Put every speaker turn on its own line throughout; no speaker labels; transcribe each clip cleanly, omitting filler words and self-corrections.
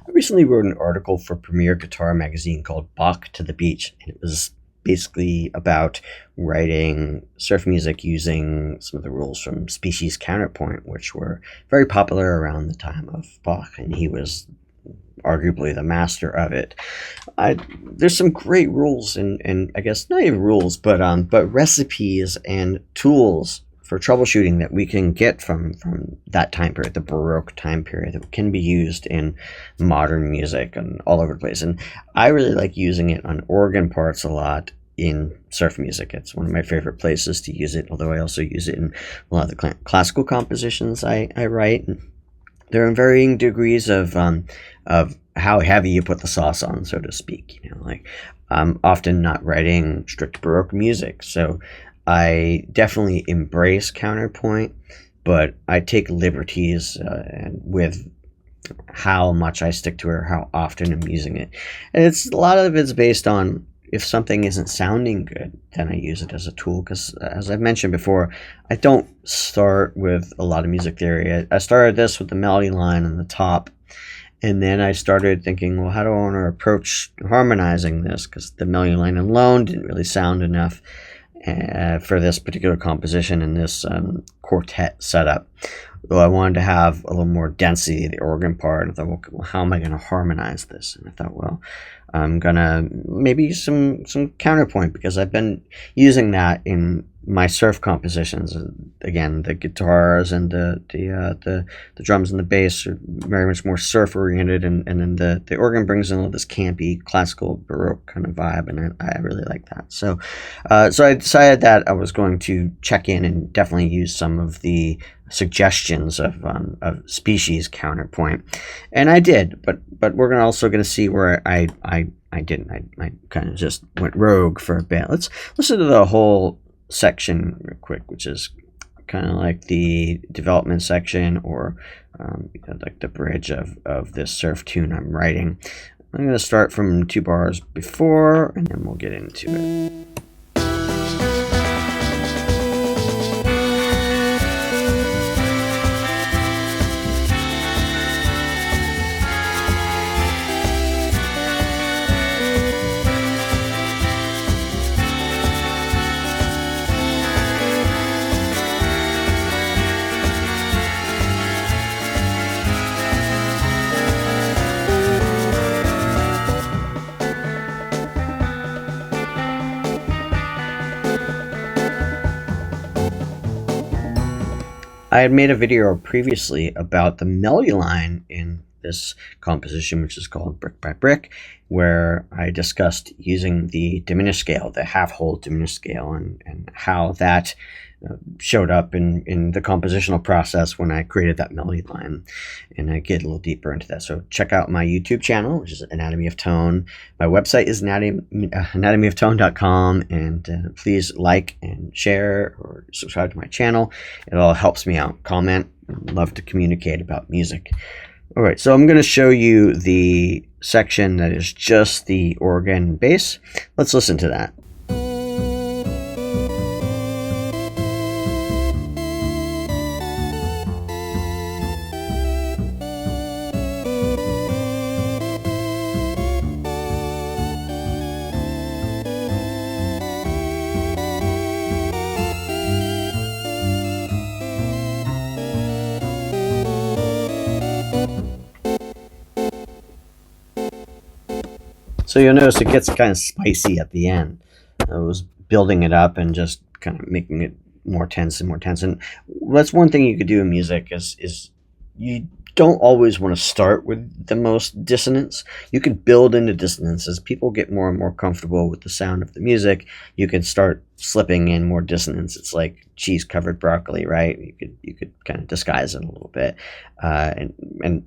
I recently wrote an article for Premier Guitar magazine called Bach to the Beach, and it was basically about writing surf music using some of the rules from Species Counterpoint, which were very popular around the time of Bach, and he was arguably the master of it. There's some great rules, and I guess not even rules, but recipes and tools for troubleshooting that we can get from that time period, the Baroque time period, that can be used in modern music and all over the place. And I really like using it on organ parts a lot in surf music. It's one of my favorite places to use it, although I also use it in a lot of the classical compositions I write. There are varying degrees of how heavy you put the sauce on, so to speak. Like I'm often not writing strict Baroque music, so I definitely embrace counterpoint, but I take liberties with how much I stick to it or how often I'm using it. And a lot of it's based on if something isn't sounding good, then I use it as a tool. Because as I've mentioned before, I don't start with a lot of music theory. I started this with the melody line on the top. And then I started thinking, well, how do I want to approach harmonizing this? Because the melody line alone didn't really sound enough for this particular composition and this quartet setup. Well, I wanted to have a little more density, the organ part. And I thought, well, how am I going to harmonize this? And I thought, well, I'm going to maybe use some counterpoint, because I've been using that in my surf compositions. Again, the guitars and the drums and the bass are very much more surf oriented, and then the organ brings in all this campy classical Baroque kind of vibe, and I really like that. So I decided that I was going to check in and definitely use some of the suggestions of Species Counterpoint, and I did. But we're also going to see where I didn't. I kind of just went rogue for a bit. Let's listen to the whole section real quick, which is kind of like the development section, or like the bridge of this surf tune I'm writing. I'm going to start from 2 bars before, and then we'll get into it. I had made a video previously about the melody line in this composition, which is called Brick by Brick, where I discussed using the diminished scale, the half-whole diminished scale, and how that showed up in the compositional process when I created that melody line. And I get a little deeper into that. So check out my YouTube channel, which is Anatomy of Tone. My website is anatomyoftone.com, and please like and share or subscribe to my channel. It all helps me out. Comment. I'd love to communicate about music. All right, so I'm going to show you the section that is just the organ and bass. Let's listen to that. So you'll notice it gets kind of spicy at the end. I was building it up and just kind of making it more tense and more tense. And that's one thing you could do in music is you don't always want to start with the most dissonance. You could build into dissonance. As people get more and more comfortable with the sound of the music, you can start slipping in more dissonance. It's like cheese covered broccoli, right? You could kind of disguise it a little bit, and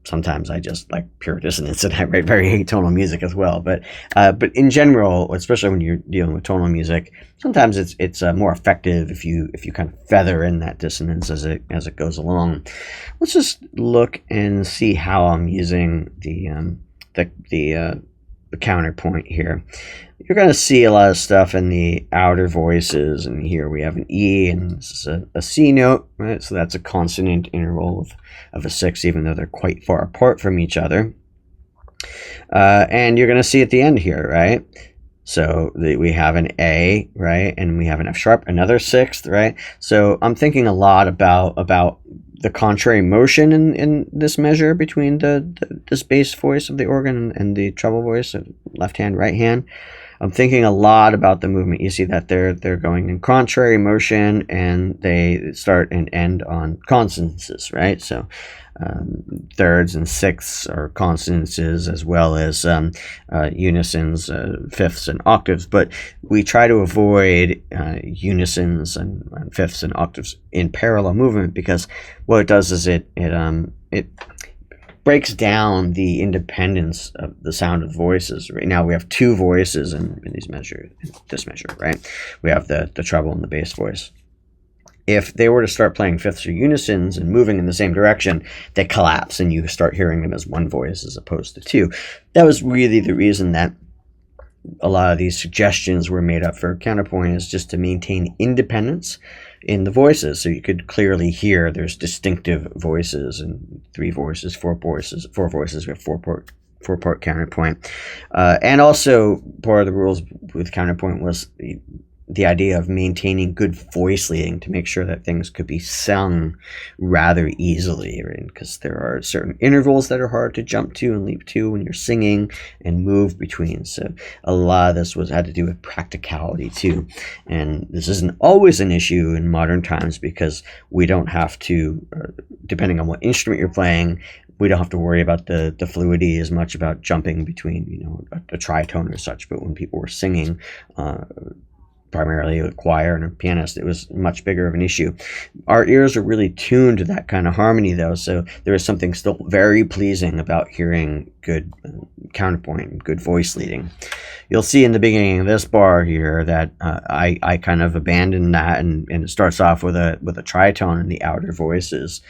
sometimes I just like pure dissonance, and I write very atonal music as well. But in general, especially when you're dealing with tonal music, sometimes it's more effective if you kind of feather in that dissonance as it goes along. Let's just look and see how I'm using the counterpoint here, you're going to see a lot of stuff in the outer voices, and here we have an E, and this is a C note, right? So that's a consonant interval of a 6, even though they're quite far apart from each other. And you're going to see at the end here, right? So we have an A, right? And we have an F sharp, another 6th, right? So I'm thinking a lot about the contrary motion in this measure between this bass voice of the organ and the treble voice of left hand, right hand. I'm thinking a lot about the movement. You see that they're going in contrary motion, and they start and end on consonances, right? So thirds and sixths are consonances, as well as unisons, fifths, and octaves. But we try to avoid unisons and fifths and octaves in parallel movement, because what it does is it breaks down the independence of the sound of voices. Right now we have two voices in this measure, right? We have the treble and the bass voice. If they were to start playing fifths or unisons and moving in the same direction, they collapse and you start hearing them as one voice as opposed to two. That was really the reason that a lot of these suggestions were made up for Counterpoint, is just to maintain independence in the voices, so you could clearly hear there's distinctive voices, and 3 voices, 4 voices, 4 voices. We have 4-part counterpoint, and also part of the rules with Counterpoint was the idea of maintaining good voice leading to make sure that things could be sung rather easily, right? Because there are certain intervals that are hard to jump to and leap to when you're singing and move between. So a lot of this had to do with practicality too. And this isn't always an issue in modern times, because we don't have to, depending on what instrument you're playing, we don't have to worry about the fluidity as much about jumping between, a tritone or such. But when people were singing, primarily a choir and a pianist, it was much bigger of an issue. Our ears are really tuned to that kind of harmony, though, so there is something still very pleasing about hearing good counterpoint, good voice leading. You'll see in the beginning of this bar here that I kind of abandoned that, and it starts off with a tritone in the outer voices,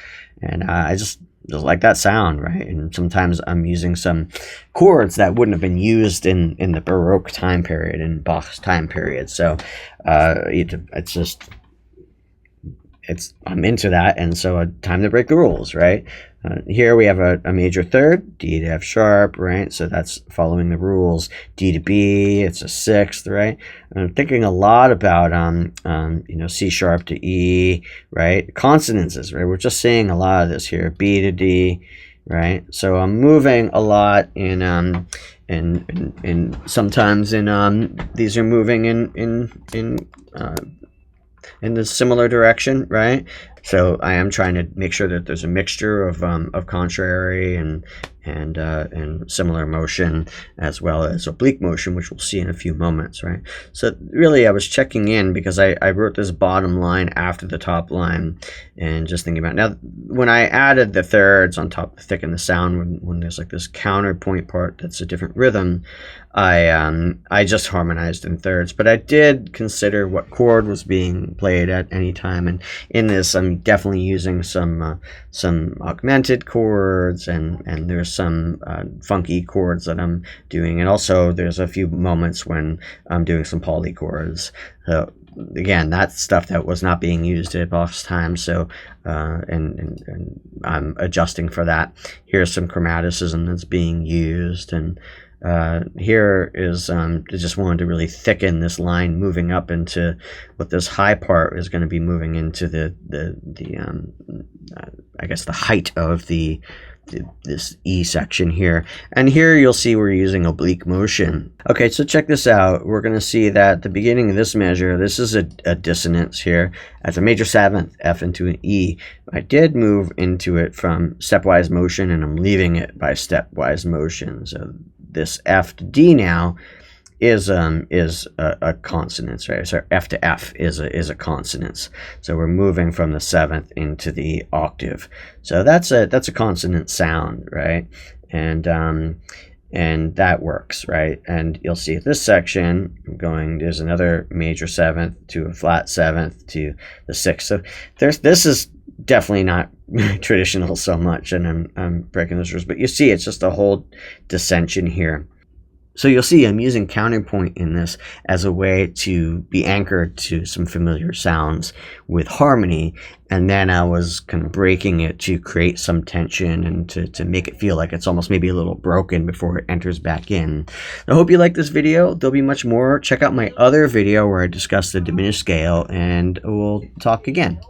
and I just like that sound, right? And sometimes I'm using some chords that wouldn't have been used in the Baroque time period, in Bach's time period. So I'm into that, and so time to break the rules, right? Here we have a major third, D to F sharp, right? So that's following the rules. D to B, it's a 6th, right? And I'm thinking a lot about C sharp to E, right? Consonances, right? We're just seeing a lot of this here. B to D, right? So I'm moving a lot in sometimes these are moving in the similar direction, right? So I am trying to make sure that there's a mixture of contrary and similar motion, as well as oblique motion, which we'll see in a few moments, right? So really I was checking in because I wrote this bottom line after the top line, and just thinking about, now when I added the thirds on top to thicken the sound, when there's like this counterpoint part that's a different rhythm, I just harmonized in thirds, but I did consider what chord was being played at any time, and in this I'm definitely using some augmented chords, and there's some funky chords that I'm doing, and also there's a few moments when I'm doing some polychords. So again, that's stuff that was not being used at Bach's time, so and I'm adjusting for that. Here's some chromaticism that's being used, and here is I just wanted to really thicken this line moving up into what this high part is going to be moving into the I guess the height of this E section here. And here you'll see we're using oblique motion. Okay, so check this out. We're going to see that at the beginning of this measure, this is a dissonance here. That's a major 7th, F into an E. I did move into it from stepwise motion, and I'm leaving it by stepwise motion. So this F to D now is a consonance, right? So F to F is a consonance. So we're moving from the 7th into the octave. So that's a consonant sound, right? And that works, right? And you'll see this section there's another major 7th to a flat 7th to the 6th. So this is definitely not traditional so much, and I'm breaking those rules, but you see it's just a whole dissension here. So you'll see I'm using counterpoint in this as a way to be anchored to some familiar sounds with harmony, and then I was kind of breaking it to create some tension and to make it feel like it's almost maybe a little broken before it enters back in. I hope you like this video. There'll be much more. Check out my other video where I discuss the diminished scale, and we'll talk again.